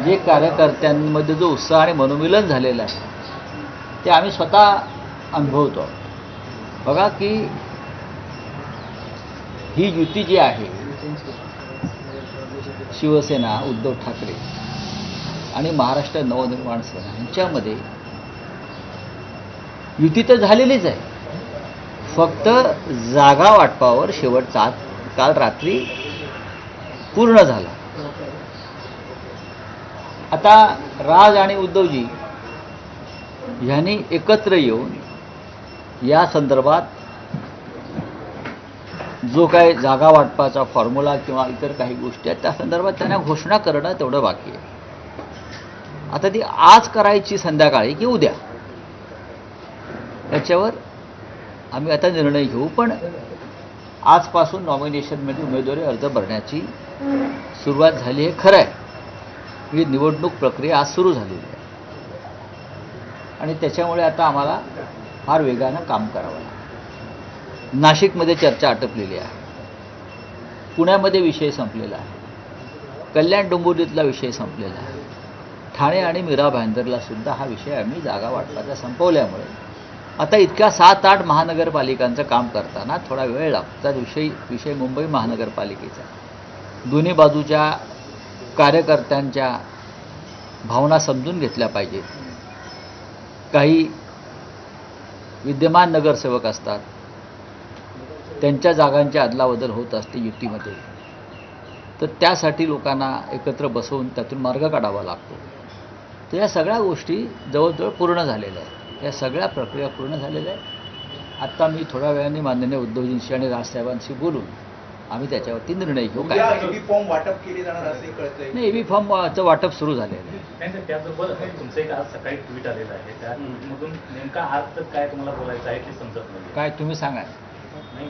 जे कार्यकर्त्यांमध्ये जो उत्साह आणि मनोमिलन झालेलं आहे ते आम्ही स्वतः अनुभवतो. बघा की ही युती जी आहे, शिवसेना, उद्धव ठाकरे आणि महाराष्ट्र नवनिर्माण सेना यांच्यामध्ये युती तर झालेलीच आहे, फक्त जागा वाटपावर शेवटचा हात काल रात्री पूर्ण झाला. आता राज आणि उद्धवजी यांनी एकत्र येऊन या संदर्भात जो काय जागा वाटपाचा फॉर्म्युला किंवा इतर काही गोष्टी आहेत त्या संदर्भात त्यांना घोषणा करणं तेवढं बाकी आहे. आता ती आज करायची संध्याकाळी की उद्या याच्यावर आम्ही आता निर्णय घेऊ. पण आजपासून नॉमिनेशनमध्ये उमेदवारी अर्ज भरण्याची सुरुवात झाली आहे. खरं आहे ही निवडणूक प्रक्रिया आज सुरू झालेली आहे आणि त्याच्यामुळे आता आम्हाला फार वेगानं काम करावं लागतं. नाशिकमध्ये चर्चा आटपलेली आहे, पुण्यामध्ये विषय संपलेला आहे, कल्याण डोंबिवलीतला विषय संपलेला आहे, ठाणे आणि मीरा भाईंदरला सुद्धा हा विषय आम्ही जागा वाटपाचा संपवल्यामुळे आता इतक्या 7-8 महानगरपालिकांचं काम करताना थोडा वेळ लागतो. विषय मुंबई महानगरपालिकेचा, दोन्ही बाजूच्या कार्यकर्त्यांच्या भावना समजून घेतल्या पाहिजेत. काही विद्यमान नगरसेवक असतात, त्यांच्या जागांची अदलाबदल होत असते युतीमध्ये, तर त्यासाठी लोकांना एकत्र बसवून त्यातून मार्ग काढावा लागतो. तर या सगळ्या गोष्टी जवळजवळ पूर्ण झालेल्या आहेत, या सगळ्या प्रक्रिया पूर्ण झालेल्या आहेत. आत्ता मी थोड्या वेळाने माननीय उद्धवजींशी आणि राजसाहेबांशी बोलून आम्ही त्याच्यावरती निर्णय घेऊ. काय ईव्ही फॉर्म वाटप केले जाणार असे कळतंय? नाही, ईव्ही फॉर्मचं वाटप सुरू झालेलं आहे. त्याबरोबर तुमचं एक आज सकाळी ट्विट आलेलं आहे, त्या ट्विटमधून नेमका अर्थ काय तुम्हाला बोलायचं आहे ते समजत नाही. काय तुम्ही सांगा. नाही